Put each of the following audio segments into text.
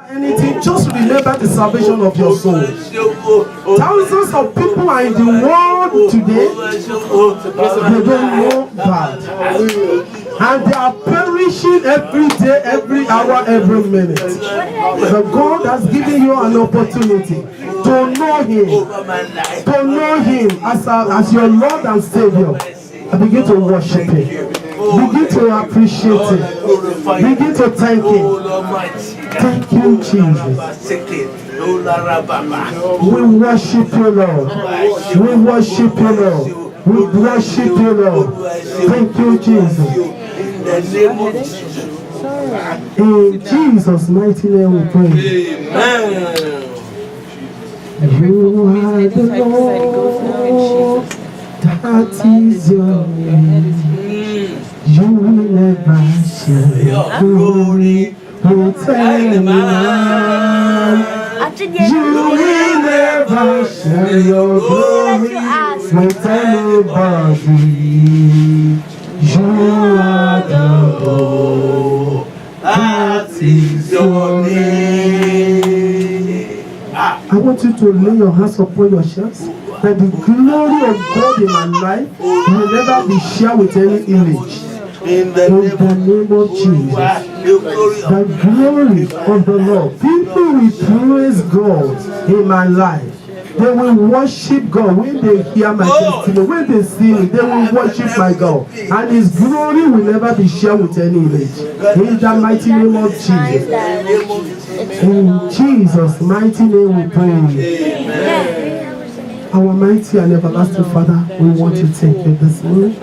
Anything, just remember the salvation of your soul. Thousands of people are in the world today, they don't know God, and they are perishing every day, every hour, every minute. But God has given you an opportunity to know Him as your Lord and Savior, and begin to worship Him. Begin to appreciate Him. Begin to thank Him. Thank you, Jesus. We worship you, Lord. We worship you, Lord. We worship you, Lord. Thank you, Jesus. In Jesus' mighty name we pray. You are the Lord. That is your name. You will never share your glory with anyone. You will never share your glory with anybody. You are the Lord. That is your name. I want you to lay your hands upon your chest. That the glory of God in my life will never be shared with any image. In the name of Jesus, the glory of the Lord. People will praise God in my life. They will worship God when they hear my testimony. When they see me, they will worship my God. And His glory will never be shared with any image. In the mighty name of Jesus. In Jesus' mighty name we pray. Amen. Our mighty and everlasting Father, we want to thank you this morning.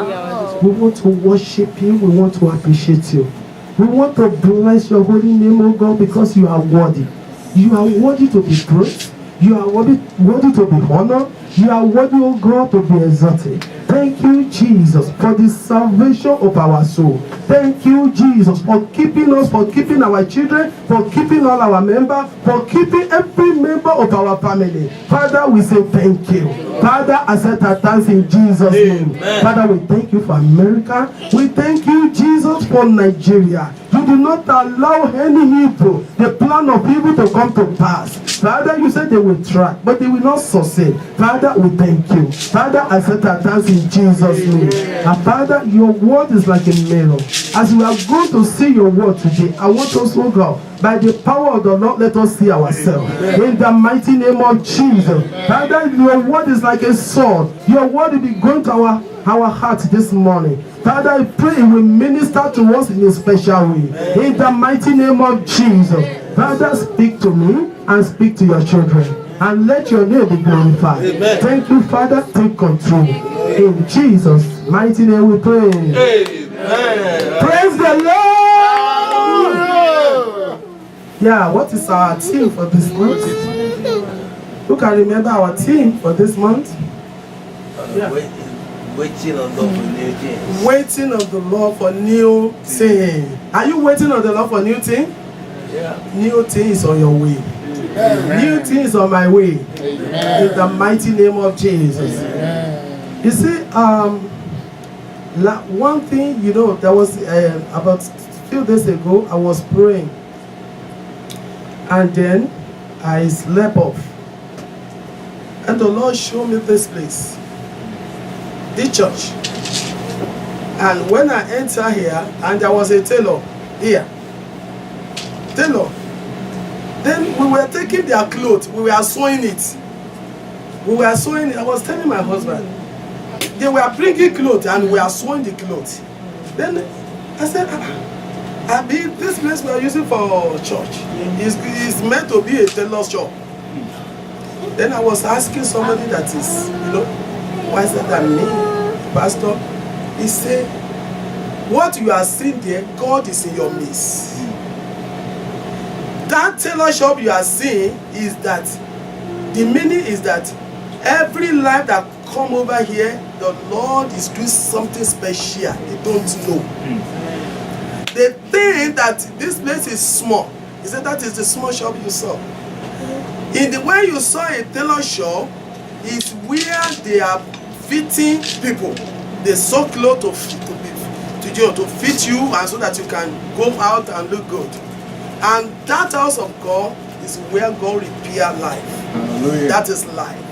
We want to worship you. We want to appreciate you. We want to bless your holy name, O God, because you are worthy. You are worthy to be praised. You are worthy to be honored. You are worthy, O God, to be exalted. Thank you, Jesus, for the salvation of our soul. Thank you, Jesus, for keeping us, for keeping our children, for keeping all our members, for keeping every member of our family. Father, we say thank you. Father, accept our thanks in Jesus' name. Father, we thank you for America. We thank you, Jesus, for Nigeria. You do not allow any evil, the plan of evil to come to pass. Father, you said they will try, but they will not succeed. Father, we thank you. Father, accept our thanks in Jesus' name. And Father, your word is like a mirror. As we are going to see your word today, I want us, oh God, by the power of the Lord, let us see ourselves. In the mighty name of Jesus. Father, your word is like a sword. Your word will be going to our heart this morning. Father, I pray it will minister to us in a special way. In the mighty name of Jesus. Father, speak to me and speak to your children. And let your name be glorified. Amen. Thank you, Father. Take control. In Jesus' mighty name we pray. Amen. Praise the Lord. Yeah, what is our theme for this month? Who can remember our theme for this month? Yeah. Waiting on the Lord for new things. Waiting on the Lord for new things. Are you waiting on the Lord for new things? Yeah. New things on your way. Amen. New things on my way. Amen. In the mighty name of Jesus. Amen. You see, one thing, you know, there was about a few days ago, I was praying. And then I slept off. And the Lord showed me this place. The church. And when I enter here, and there was a tailor here. Tailor. Then we were taking their clothes, we were sewing it. We were sewing it. I was telling my husband, they were bringing clothes and we are sewing the clothes. Then I said, this place we are using for church is meant to be a tailor's shop. Then I was asking somebody that is, you know, why is that me, Pastor? He said, what you are seeing there, God is in your midst. That tailor shop you are seeing is that, the meaning is that every life that come over here, the Lord is doing something special. They don't know. They think that this place is small. He said that is the small shop you saw. In the way you saw a tailor shop is where they are fitting people. They sew clothes to fit you and so that you can go out and look good. And that house of God is where God repair life. Hallelujah. That is life.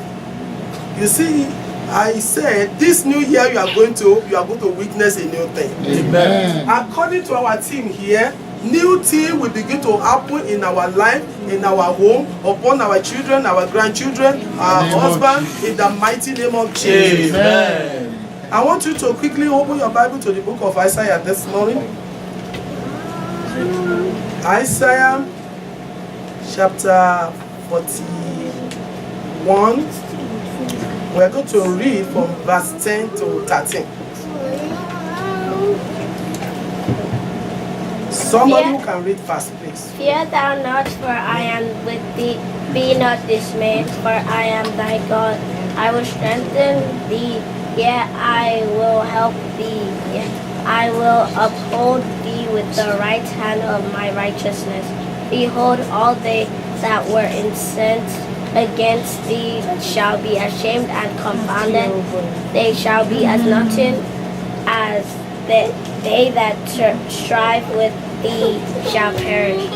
You see, I said this new year you are going to witness a new thing. Amen. According to our team here, new thing will begin to happen in our life, in our home, upon our children, our grandchildren, our husband, in the mighty name of Jesus. Amen. I want you to quickly open your Bible to the book of Isaiah this morning. Isaiah chapter 41. We're going to read from verse 10 to 13. Somebody who can read fast, please. Fear thou not, for I am with thee. Be not dismayed, for I am thy God. I will strengthen thee, yea, I will help thee. Yea, I will uphold thee with the right hand of my righteousness. Behold, all they that were incensed against thee shall be ashamed and confounded. They shall be as nothing, as they that strive with thee shall perish.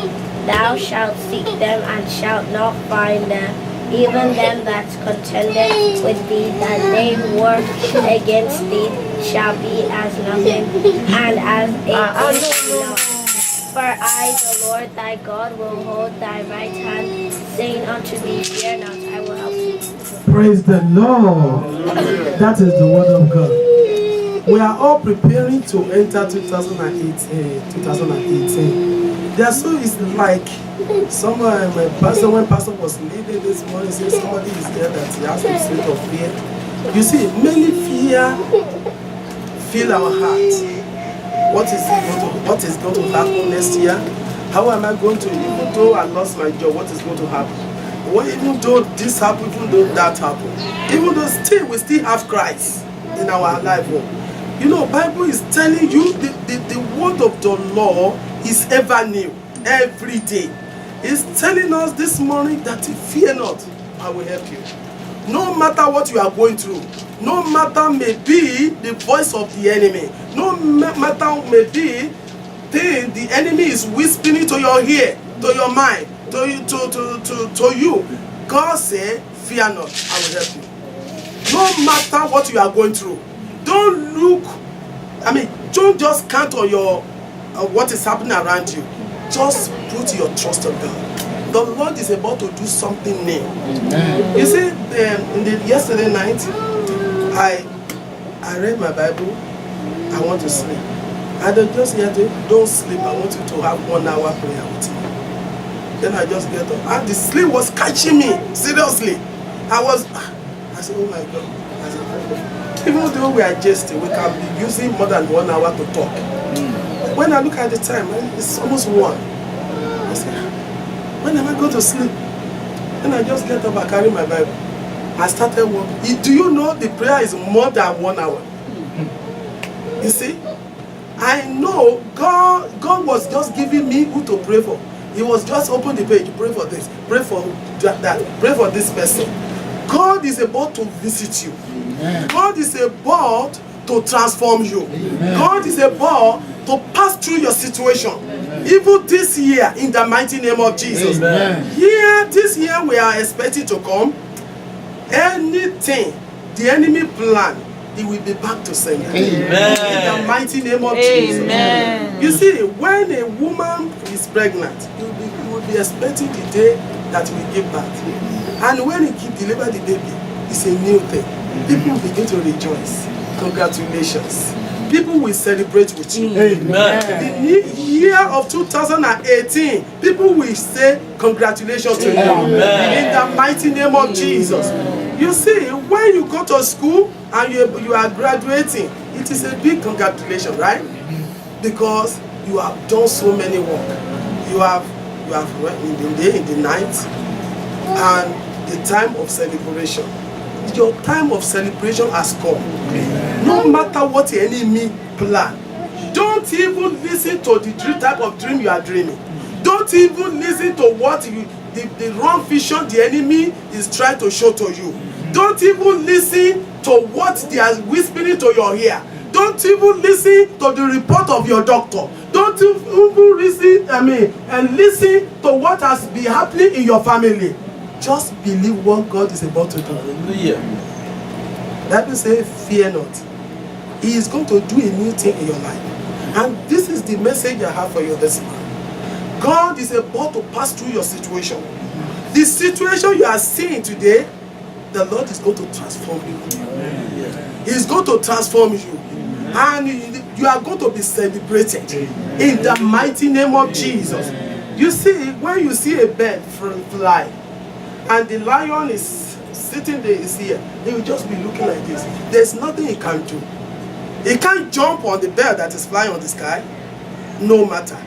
Thou shalt seek them and shalt not find them. Even them that contended with thee, that they work against thee, shall be as nothing, and as a For I, the Lord thy God, will hold thy right hand, saying unto thee, fear not, I will help thee. Praise the Lord. That is the word of God. We are all preparing to enter 2018. There's so it's like someone, when pastor was leading this morning, said somebody is there that he has a spirit of fear. You see, many fear fill our hearts. What is going to happen next year? How am I going to, even though I lost my job, what is going to happen? Well, even though this happened, even though that happened, even though still we still have Christ in our life. You know, Bible is telling you the word of the law is ever new, every day. It's telling us this morning that fear not, I will help you. No matter what you are going through, no matter may be the voice of the enemy, no matter may be the enemy is whispering to your ear, to your mind, to you. God said, fear not, I will help you. No matter what you are going through, don't just count on your what is happening around you. Just put your trust on God. The Lord is about to do something new. Amen. You see, yesterday night, I read my Bible. I want to sleep. I just hear don't sleep. I want you to have 1 hour prayer with me. Then I just get up. And the sleep was catching me. Seriously. I said, oh my God. I said, even though we are jesting, we can be using more than 1 hour to talk. When I look at the time, it's almost 1. I said, when am I going to sleep? Then I just get up, I carry my Bible. I started walking. Do you know the prayer is more than 1 hour? You see? I know God was just giving me who to pray for. He was just open the page, pray for this, pray for that, pray for this person. God is about to visit you. Amen. God is about to transform you. Amen. God is about to pass through your situation. Amen. Even this year, in the mighty name of Jesus. Amen. This year we are expecting to come. Anything the enemy plan, it will be back to sender. Amen. In the mighty name of Jesus. Amen. You see, when a woman is pregnant, you will be expecting the day that we give birth. And when he deliver the baby, it's a new thing. People will begin to rejoice. Congratulations. People will celebrate with you. Amen. The year of 2018, people will say congratulations to you. Amen. In the mighty name of Jesus. You see, when you go to school and you are graduating, it is a big congratulation, right? Because you have done so many work. You have in the day, in the night, and the time of celebration. Your time of celebration has come. Amen. No matter what the enemy plan, don't even listen to the type of dream you are dreaming. Don't even listen to what the wrong vision the enemy is trying to show to you. Don't even listen to what they are whispering to your ear. Don't even listen to the report of your doctor. Don't even listen, and listen to what has been happening in your family. Just believe what God is about to do. Hallelujah. Let me say, fear not. He is going to do a new thing in your life. And this is the message I have for you this morning. God is about to pass through your situation. The situation you are seeing today, the Lord is going to transform you. He is going to transform you. And you are going to be celebrated in the mighty name of Jesus. You see, when you see a bird fly, and the lion is sitting there, is here, he will just be looking like this. There's nothing he can do. He can't jump on the bird that is flying on the sky, no matter.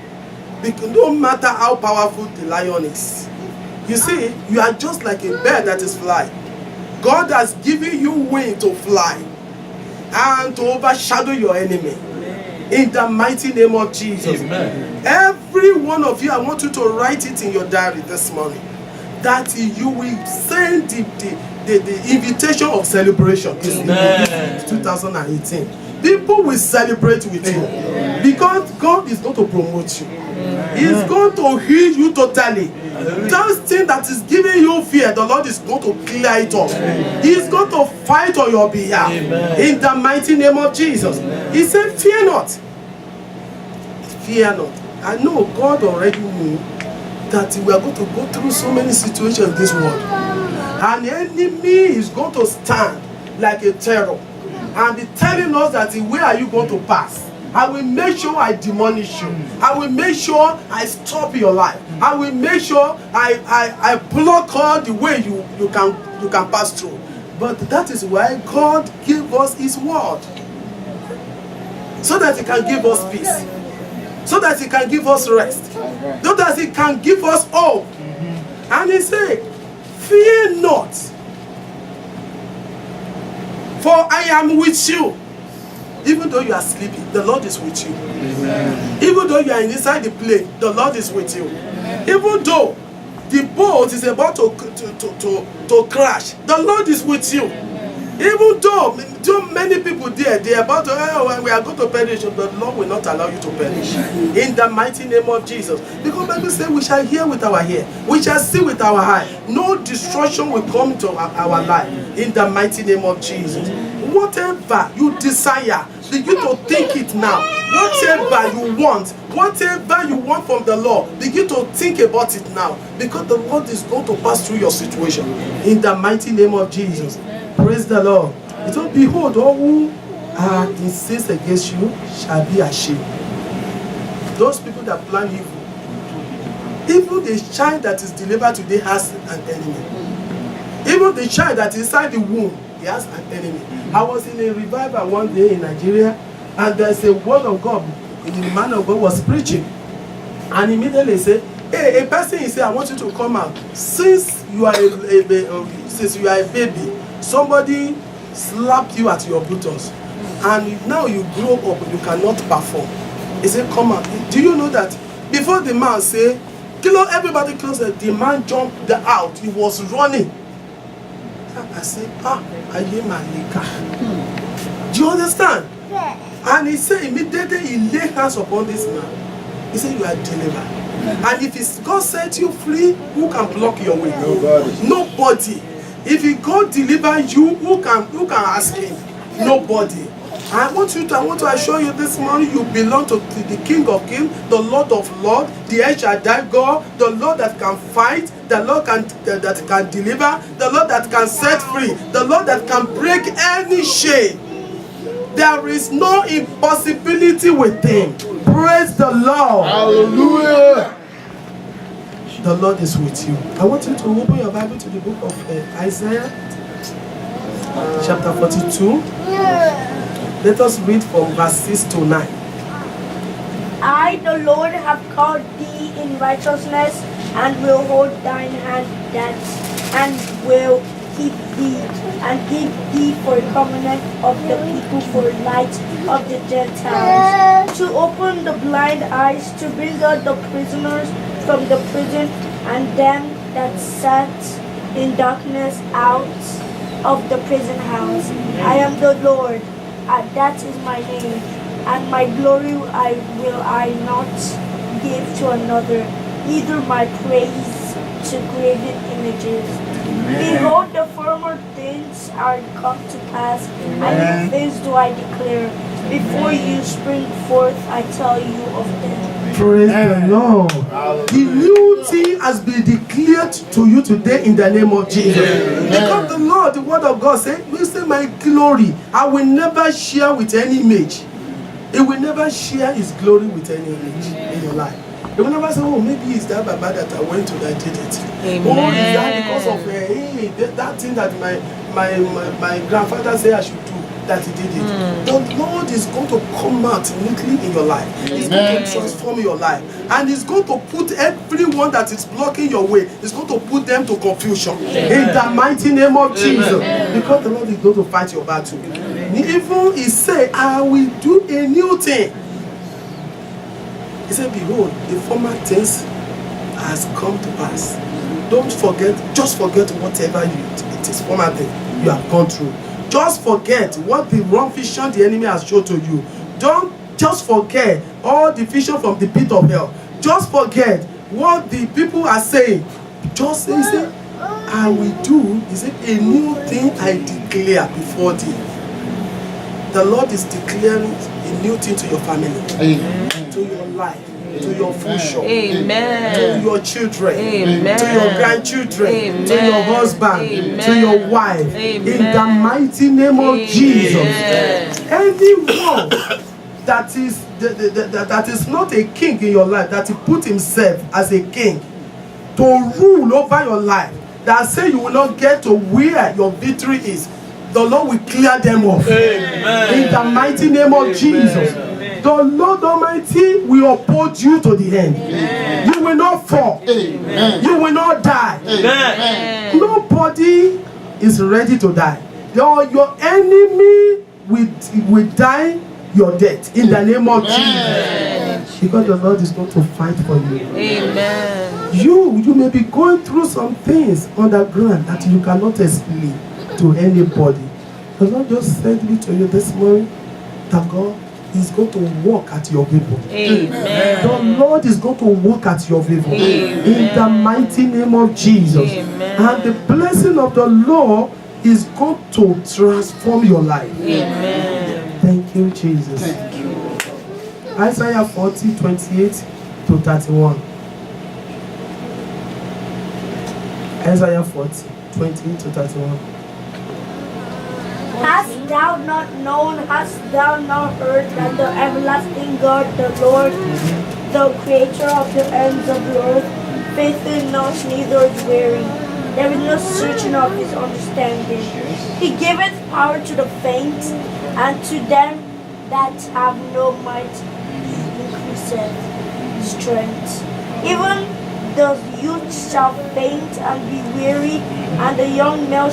Because no matter how powerful the lion is. You see, you are just like a bird that is flying. God has given you wing to fly and to overshadow your enemy. In the mighty name of Jesus. Amen. Every one of you, I want you to write it in your diary this morning. That you will send the invitation of celebration. Amen. 2018. People will celebrate with you. Because God is going to promote you. He is going to heal you totally. That thing that is giving you fear, the Lord is going to clear it up. He is going to fight on your behalf. Amen. In the mighty name of Jesus. He said, fear not. Fear not. I know God already knew that we are going to go through so many situations in this world. And the enemy is going to stand like a terror and be telling us that where are you going to pass? I will make sure I demolish you. I will make sure I stop your life. I will make sure I block all the way you can pass through. But that is why God gave us His word. So that He can give us peace. So that He can give us rest. So that He can give us hope. And He said, fear not. For I am with you. Even though you are sleeping, the Lord is with you. Amen. Even though you are inside the plane, the Lord is with you. Amen. Even though the boat is about to crash, the Lord is with you. Amen. Even though too many people there, they are about to, we are going to perish, but the Lord will not allow you to perish. In the mighty name of Jesus. Because the Bible says we shall hear with our ear, we shall see with our eye. No destruction will come to our life. In the mighty name of Jesus. Whatever you desire, begin to think it now. Whatever you want from the Lord, begin to think about it now. Because the Lord is going to pass through your situation. In the mighty name of Jesus. Praise the Lord. It will behold, all who are incensed against you shall be ashamed. Those people that plan evil. Even the child that is delivered today has an enemy. Even the child that is inside the womb, he has an enemy. I was in a revival one day in Nigeria, and there's a word of God. The man of God was preaching, and immediately said, "Hey, a person is saying, I want you to come out. Since you are a baby, somebody slapped you at your buttocks, and now you grow up, you cannot perform." He said, "Come out." Do you know that before the man said, everybody close, the man jumped out. He was running. I said, do you understand? And he said immediately he laid hands upon this man. He said, you are delivered. And if God set you free, who can block your way? Nobody. If God deliver you, who can ask him? Nobody. I want to assure you this morning, you belong to the King of Kings, the Lord of Lords, the El Shaddai God, the Lord that can fight, the Lord that can deliver, the Lord that can set free, the Lord that can break any chain. There is no impossibility with him. Praise the Lord. Hallelujah. The Lord is with you. I want you to open your Bible to the book of Isaiah, chapter 42. Let us read from verse 6 to 9. I, the Lord, have called thee in righteousness, and will hold thine hand and will keep thee, and give thee for a covenant of the people, for light of the Gentiles, to open the blind eyes, to bring out the prisoners from the prison, and them that sat in darkness out of the prison house. I am the Lord. that is my name, and my glory I not give to another, neither my praise to graven images. Behold, the former things are come to pass, and new things do I declare. Before you spring forth, I tell you of them. Praise the Lord. The new thing has been declared to you today in the name of Jesus. Because the Lord, the word of God said, "We say my glory, I will never share with any image." He will never share his glory with any image in your life. He will never say, "Oh, maybe it's that Baba that I went to that did it." Amen. Oh, is that because of that thing that my grandfather said I should do, that he did it. The Lord is going to come out neatly in your life. He's going to transform your life. And he's going to put everyone that is blocking your way, he's going to put them to confusion. In the mighty name of Jesus. Because the Lord is going to fight your battle. Even he said, "I will do a new thing." He said, "Behold, the former things has come to pass." Don't forget, just forget whatever it is former thing you have gone through. Just forget what the wrong vision the enemy has shown to you. Don't just forget all the vision from the pit of hell. Just forget what the people are saying. Just say, "I will do," he said, "a new thing I declare before thee." The Lord is declaring a new thing to your family, to your life, to your future, to your children, to your grandchildren, to your husband, to your wife. In the mighty name of Jesus. Anyone that is not a king in your life, that he put himself as a king to rule over your life, that say you will not get to where your victory is, the Lord will clear them off. In the mighty name of Jesus. The Lord Almighty will uphold you to the end. You will not fall. You will not die. Nobody is ready to die. Your enemy will die your death in the name of Jesus. Because the Lord is going to fight for you. You may be going through some things underground that you cannot explain to anybody. The Lord just sent me to you this morning that God is going to walk at your favor. The Lord is going to walk at your favor. In the mighty name of Jesus. And the blessing of the Lord is going to transform your life. Thank you, Jesus. Thank you. Isaiah 40, 28 to 31. Isaiah 40, 28 to 31. Hast thou not known, hast thou not heard that the everlasting God, the Lord, the creator of the ends of the earth, faithful not, neither is weary. There is no searching of his understanding. He giveth power to the faint, and to them that have no might he increaseth strength. Even the youth shall faint and be weary, and the young man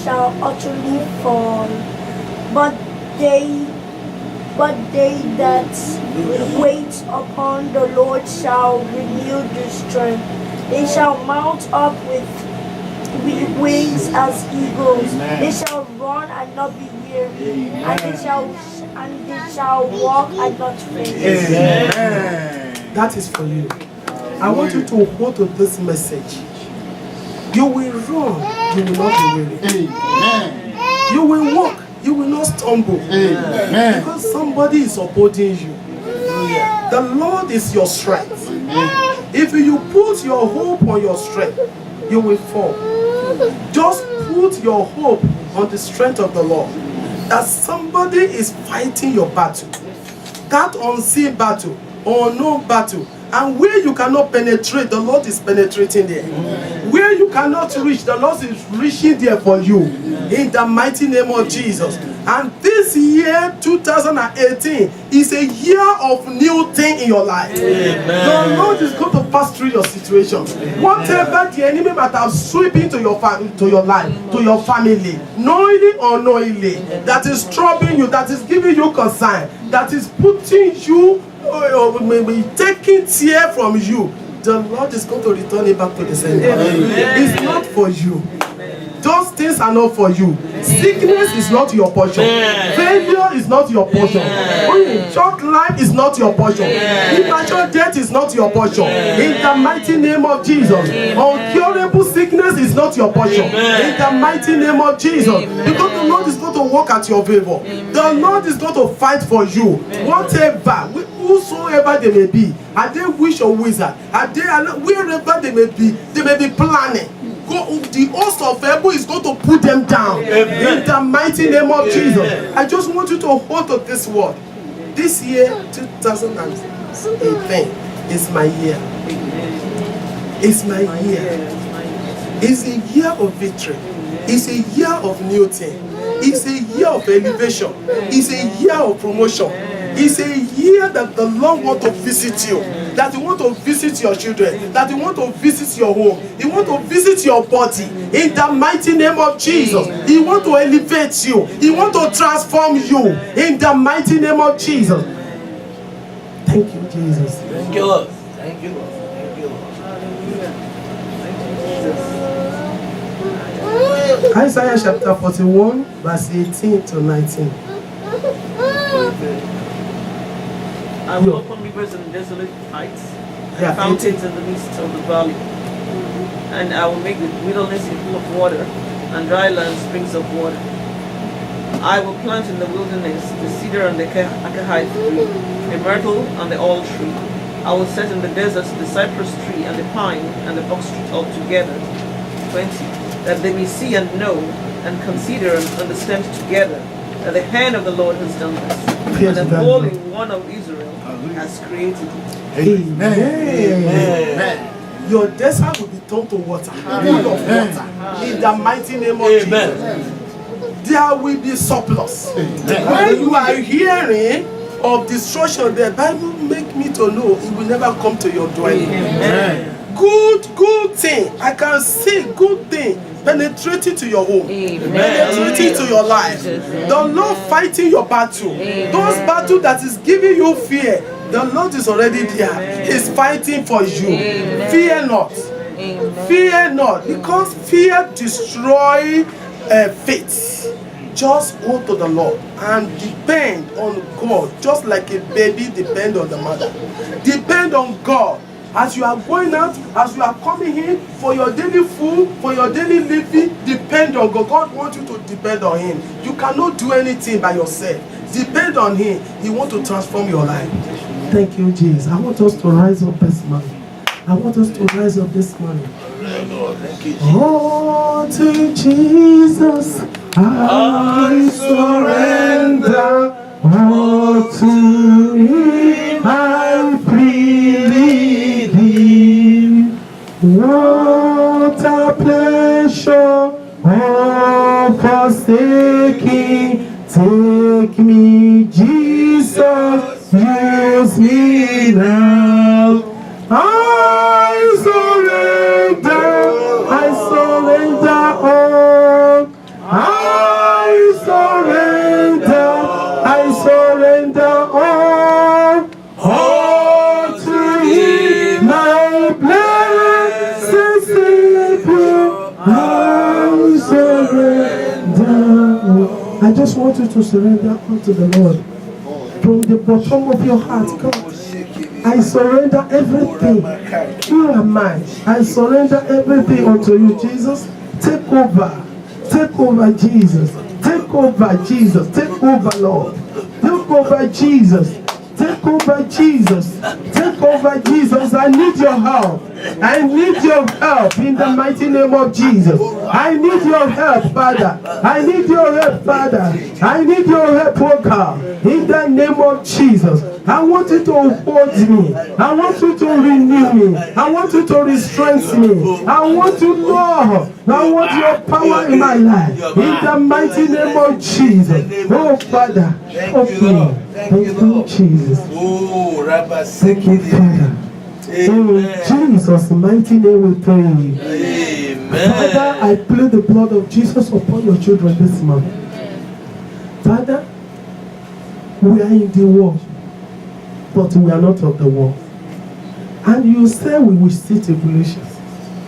shall utterly fall. But they that wait upon the Lord shall renew their strength. They shall mount up with wings as eagles. They shall run and not be weary, and they shall walk and not faint. That is for you. I want you to hold to this message. You will run, you will not be weary. You will walk, you will not stumble. Because somebody is upholding you. The Lord is your strength. If you put your hope on your strength, you will fall. Just put your hope on the strength of the Lord. That somebody is fighting your battle. That unseen battle, unknown battle. And where you cannot penetrate, the Lord is penetrating there. Where you cannot reach, the Lord is reaching there for you. In the mighty name of Jesus. And this year, 2018, is a year of new thing in your life. The Lord is going to pass through your situation. Whatever the enemy might have swept into your life, to your family, knowingly or unknowingly, that is troubling you, that is giving you concern, that is putting you, maybe taking tear from you, the Lord is going to return it back to the sender. It's not for you. Those things are not for you. Sickness is not your portion. Failure is not your portion. Short life is not your portion. Immature death is not your portion. In the mighty name of Jesus. Uncurable sickness is not your portion. In the mighty name of Jesus. Because the Lord is going to work at your favor. The Lord is going to fight for you. Whatever, whosoever they may be, are they witch or wizard, are they wherever they may be planning. The host of heaven is going to put them down. In the mighty name of Jesus. I just want you to hold to this word. This year, 2018, is my year. It's my year. It's a year of victory. It's a year of new thing. It's a year of elevation. It's a year of promotion. It's a year that the Lord wants to visit you. That He wants to visit your children. That He wants to visit your home. He wants to visit your body. In the mighty name of Jesus. He wants to elevate you. He wants to transform you. In the mighty name of Jesus. Thank you, Jesus. Thank you, Lord. Thank you, Lord. Thank you, Lord. Isaiah chapter 41, verse 18 to 19. I will open rivers in desolate heights, and fountains in the midst of the valley. And I will make the wilderness a pool of water, and dry land springs of water. I will plant in the wilderness the cedar and the acacia tree, the myrtle and the olive tree. I will set in the desert the cypress tree and the pine and the box tree all together. 20. That they may see and know and consider and understand together that the hand of the Lord has done this, and the Holy One of Israel has created it. Amen. Your desert will be turned to water, full of water. In the mighty name of Jesus. There will be surplus. When you are hearing of destruction, the Bible make me to know it will never come to your dwelling. Good thing. I can see good thing penetrating to your home, penetrating to your life. The Lord fighting your battle. Those battles that is giving you fear, the Lord is already there. He's fighting for you. Fear not. Fear not, because fear destroys faith. Just go to the Lord and depend on God, just like a baby depend on the mother. Depend on God. As you are going out, as you are coming in, for your daily food, for your daily living, depend on God. God wants you to depend on Him. You cannot do anything by yourself. Depend on Him. He wants to transform your life. Thank you, Jesus. I want us to rise up this morning. I want us to rise up this morning. Oh, to Jesus, I surrender. Oh, to Him I freely give. What a pleasure of forsaking. Take me, Jesus, use me now. I surrender all. I surrender all. All to Him, my blessed Savior. I surrender all. I just want you to surrender unto the Lord from the bottom of your heart. God, I surrender everything. Who am I? I surrender everything unto you, Jesus. Take over. Take over, Jesus. Take over, Jesus. Take over, Lord. Take over, Jesus. Take over, Jesus. Take over, Jesus. I need your help. I need your help in the mighty name of Jesus. I need your help, Father. I need your help, Father. I need your help, oh God, in the name of Jesus. I want you to hold me. I want you to renew me. I want you to restrain me. I want you, Lord. I want your power in my life. In the mighty name of Jesus. Oh, Father. Help me. Thank you, Jesus. Thank you, Father. In Jesus' mighty name we pray. Amen. Father, I plead the blood of Jesus upon your children this month. Father, we are in the world, but we are not of the world. And you say we will see tribulations.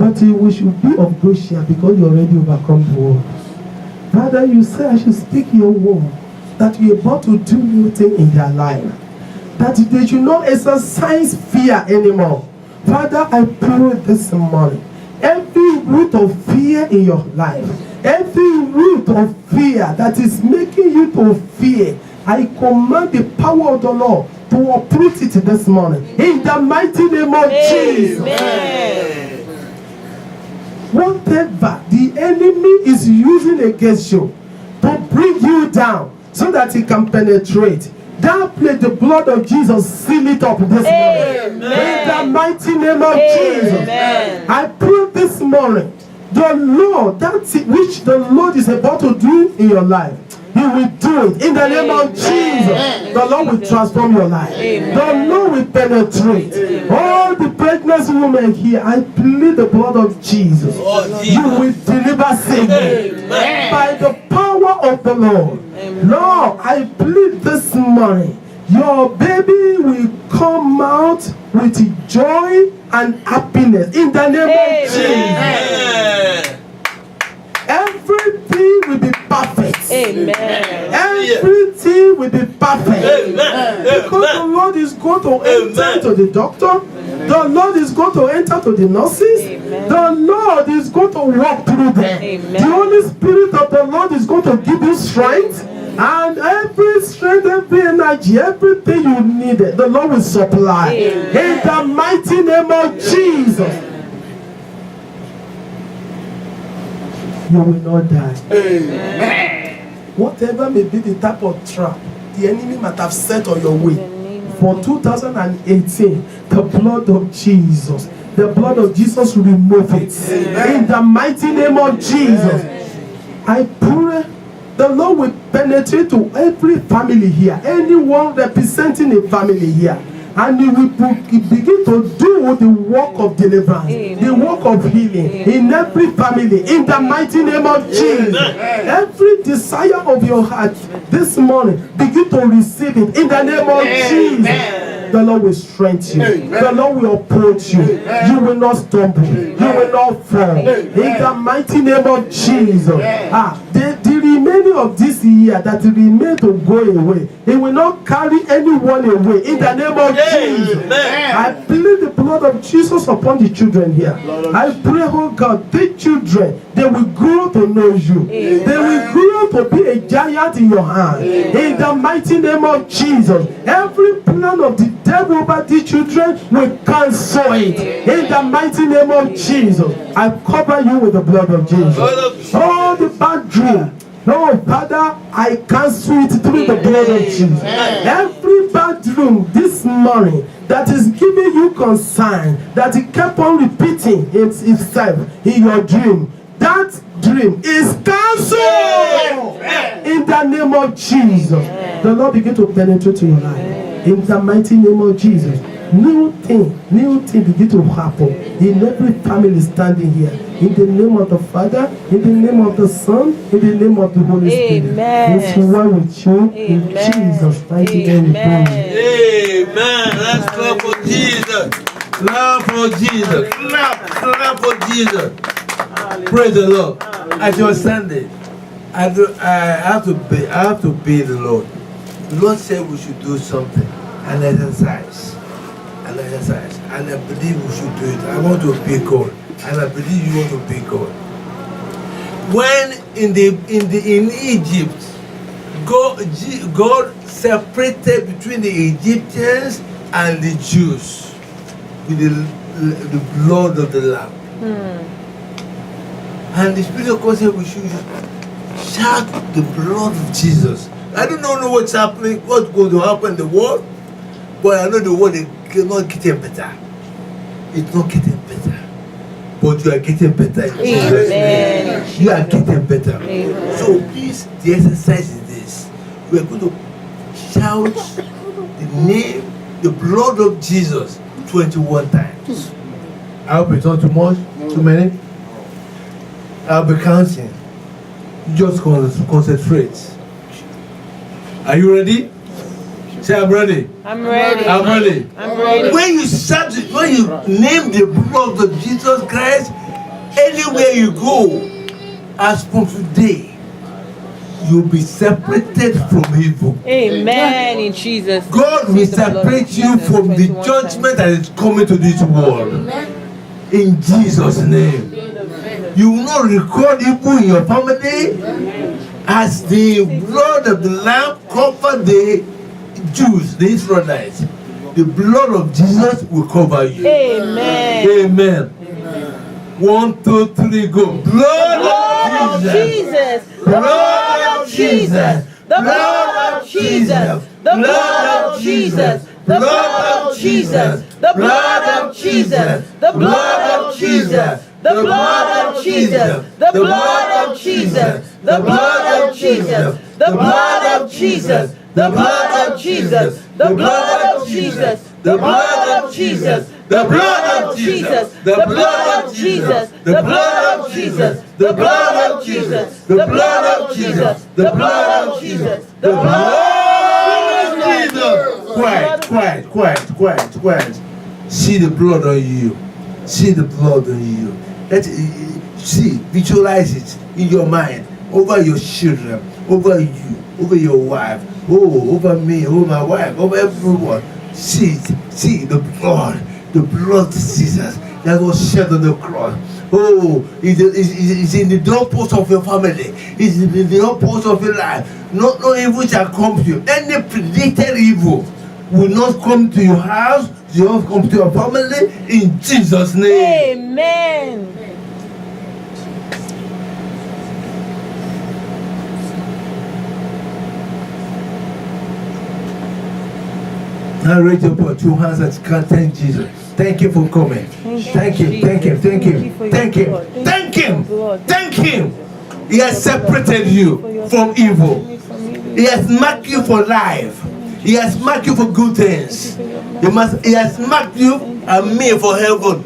But we should be of good cheer because you already overcome the world. Father, you say I should speak your word, that you're about to do new thing in their life, that they should not exercise fear anymore. Father, I pray this morning, every root of fear in your life, every root of fear that is making you to fear, I command the power of the Lord to uproot it this morning. In the mighty name of Jesus. Whatever the enemy is using against you to bring you down so that he can penetrate, that place, the blood of Jesus, seal it up this morning. In the mighty name of Jesus. I pray this morning, the Lord, that's it, which the Lord is about to do in your life, He will do it in the name of Jesus. The Lord will transform your life. The Lord will penetrate. All the pregnant women here, I plead the blood of Jesus. You will deliver safely by the power of the Lord. Lord, I plead this morning, your baby will come out with joy and happiness in the name of Jesus. Everything will be perfect. Everything will be perfect. Because the Lord is going to enter to the doctor. The Lord is going to enter to the nurses. The Lord is going to walk through them. The Holy Spirit of the Lord is going to give you strength. And every strength, every energy, everything you needed, the Lord will supply. In the mighty name of Jesus. You will not die. Whatever may be the type of trap the enemy might have set on your way for 2018, the blood of Jesus, the blood of Jesus will remove it. In the mighty name of Jesus, I pray the Lord will penetrate to every family here, anyone representing a family here. And He will begin to do the work of deliverance, the work of healing in every family, in the mighty name of Jesus. Every desire of your heart this morning, begin to receive it in the name of Jesus. The Lord will strengthen you. The Lord will uphold you. You will not stumble. You will not fall. In the mighty name of Jesus. The remaining of this year that remain to go away, it will not carry anyone away. In the name of Jesus. I plead the blood of Jesus upon the children here. I pray, oh God, the children, they will grow to know you. They will grow to be a giant in your hand. In the mighty name of Jesus. Every plan of the devil over the children will cancel it. In the mighty name of Jesus. I cover you with the blood of Jesus. All the bad dream. No, Father, I cancel it through the blood of Jesus. Every bad dream this morning that is giving you concern, that it kept on repeating itself in your dream, that dream is cancelled in the name of Jesus. The Lord begin to penetrate to your life in the mighty name of Jesus. New thing begin to happen in every family standing here. In the name of the Father, in the name of the Son, in the name of the Holy Spirit. It's one with you in Jesus' mighty name. Amen. Let's clap for Jesus. Clap for Jesus. Clap for Jesus. Praise the Lord. As you're standing, I have to obey the Lord. The Lord said we should do something, an exercise. And I believe we should do it. I want to obey God, and I believe you want to obey God. When in Egypt, God separated between the Egyptians and the Jews with the blood of the Lamb. And the Spirit of God said we should shout the blood of Jesus. I don't know what's happening, what's going to happen in the world, but I know the world is not getting better. It's not getting better. But you are getting better in Jesus' name. You are getting better. Amen. So please, the exercise is this. We are going to shout the name, the blood of Jesus 21 times. I hope it's not too much, too many. I'll be counting. Just concentrate. Are you ready? Say, I'm ready. I'm ready. I'm ready. I'm ready. When you name the blood of Jesus Christ, Anywhere you go, as from today, you'll be separated from evil. Amen. In Jesus. God will separate you from the judgment that is coming to this world. In Jesus' name. You will not record evil in your family as the blood of the Lamb covered the Jews, the Israelites. The blood of Jesus will cover you. Amen. Amen. 1, 2, 3, go. Blood of Jesus. Blood of Jesus. The blood of Jesus. The blood of Jesus. The blood of Jesus. The blood of Jesus. The blood of Jesus. The blood of Jesus. The blood of Jesus. The blood of Jesus. The blood of Jesus. The blood of Jesus. The blood of Jesus. The blood of Jesus. The blood of Jesus. The blood of Jesus. The blood of Jesus. The blood of Jesus. The blood of Jesus. The blood of Jesus. The blood of Jesus. Quiet. See the blood on you. See the blood on you. See, visualize it in your mind, over your children, over you, over your wife, over me, over my wife, over everyone. See the blood of Jesus that was shed on the cross. It's in the doorpost of your family. It's in the doorpost of your life. No evil shall come to you. Any predicted evil will not come to your house. You will not come to your family in Jesus' name. Amen. Now raise up your 2 hands and thank Jesus. Thank you for coming. Thank him. Thank him. He has separated you from evil. He has marked you for life. He has marked you for good things. He has marked you and me for heaven.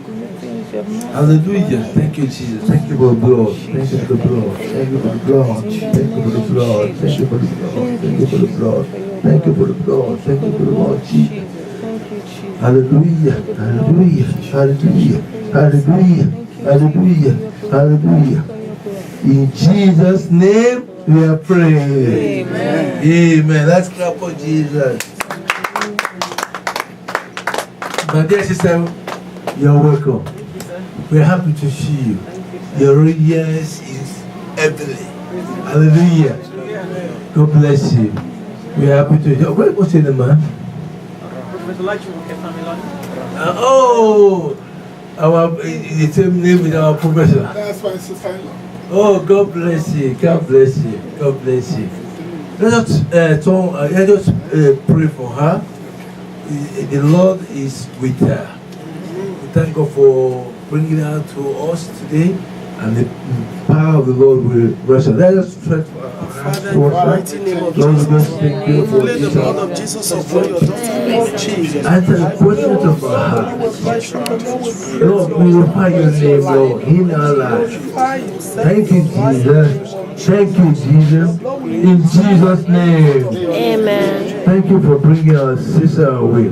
Hallelujah. Thank you, Jesus. Thank you for the blood. Thank you for the blood. Thank you for the blood. Thank you for the blood. Thank you for the blood. Thank you for the blood. Thank you for the blood. Thank you for the Lord Jesus. Hallelujah. Hallelujah. Hallelujah. Hallelujah. Hallelujah. Hallelujah. In Jesus' name we are praying. Amen. Amen. Let's clap for Jesus. My dear sister, you're welcome. We're happy to see you. Your radiance is heavenly. Hallelujah. God bless you. We're happy to hear. What's your name, man? The same name with our professor. That's my sister-in-law. Oh, God bless you. God bless you. God bless you. Let us pray for her. The Lord is with her. We thank God for bringing her to us today, and the power of the Lord will rest on her. Let us pray for her. Father, in the mighty name of Jesus, we lay the blood of Jesus upon your daughter, Lord Jesus. Answer the questions of our heart. Lord, glorify your name, Lord, in our lives. Thank you, Jesus. Thank you, Jesus. In Jesus' name. Amen. Thank you for bringing our sister away.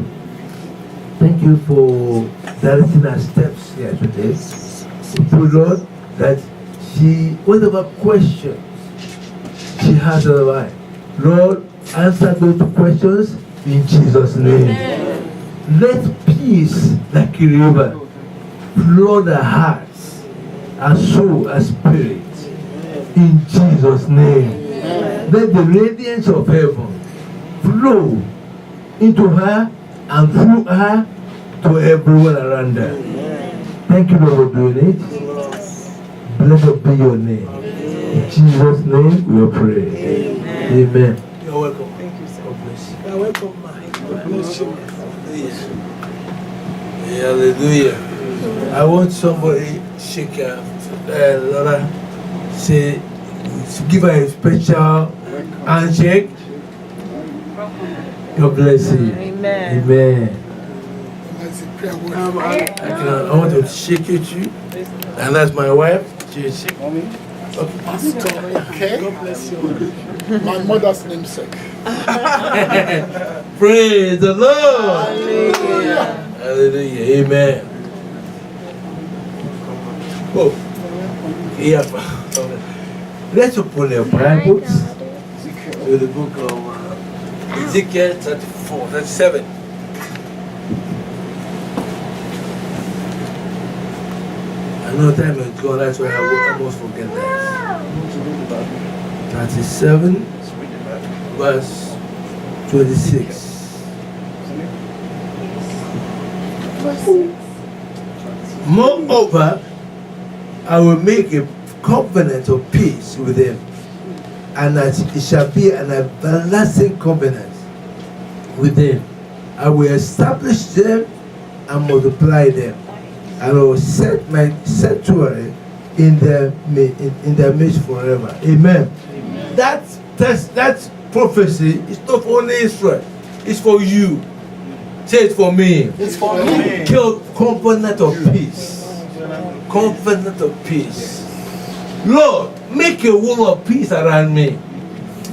Thank you for directing our steps here today. We pray, Lord, that whatever questions she has in her life, Lord, answer those questions in Jesus' name. Let peace like a river flood our hearts, our soul, our spirit. In Jesus' name. Let the radiance of heaven flow into her and through her to everyone around her. Thank you, Lord, for doing it. Blessed be your name. In Jesus' name we pray. Amen. You're welcome. Thank you, sir. God bless you. You're welcome, man. God bless you. Hallelujah. I want somebody shake her, Laura, say, give her a special handshake. God bless you. Amen. Amen. That's a prayer word. I want to shake you too. And that's my wife. She shake me. Okay. God bless you. My mother's namesake. Praise the Lord. Hallelujah. Hallelujah. Amen. Oh. Yeah. Let's open your Bibles to the book of Ezekiel 37. I know time is gone, that's why I almost forget that. 37, verse 26. Moreover, I will make a covenant of peace with them, and that it shall be an everlasting covenant with them. I will establish them and multiply them, and I will set my sanctuary in their midst forever. Amen. That prophecy is not for only Israel, it's for you. Say it for me. It's for me. Covenant of peace. Covenant of peace. Lord, make a wall of peace around me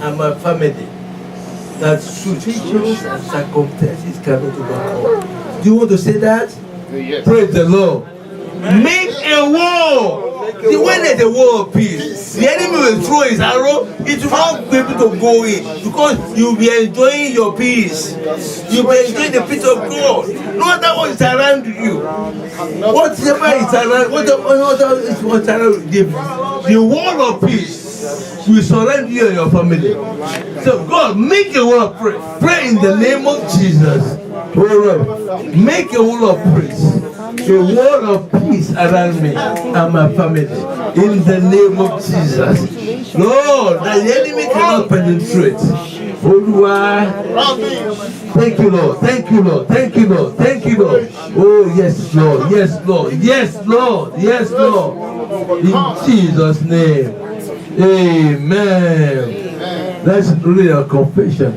and my family, that situations and circumstances cannot overcome. Do you want to say that? Yes. Praise the Lord. Make a wall. When there's a wall of peace, the enemy will throw his arrow, it will not be able to go in, because you'll be enjoying your peace. You'll be enjoying the peace of God. No matter what is around you, whatever is around, what's around the wall of peace will surround you and your family. So God, make a wall of prayer. Pray in the name of Jesus. Oh Lord, make a wall of praise. A wall of peace around me and my family, in the name of Jesus. Lord, that the enemy cannot penetrate. Thank you, Lord. Thank you, Lord. Thank you, Lord. Thank you, Lord. Oh, yes, Lord. Yes, Lord. Yes, Lord. Yes, Lord. In Jesus' name. Amen. Let's read our confession.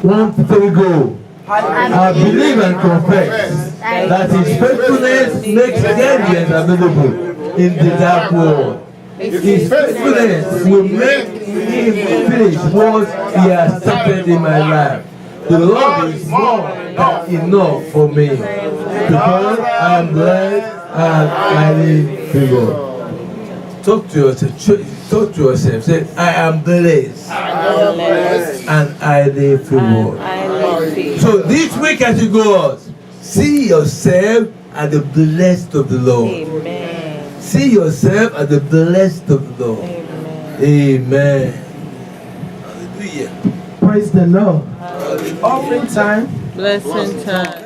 1, 3, go. I believe and confess that His faithfulness makes guardians available in the dark world. His faithfulness will make Him finish what He has started in my life. The Lord is more than enough for me, because I am blessed and highly favored. Talk to yourself. Say, I am blessed and highly favored. So this week as you go out, see yourself as the blessed of the Lord. Amen. See yourself as the blessed of the Lord. Amen. Hallelujah. Praise the Lord. Offering time. Blessing time.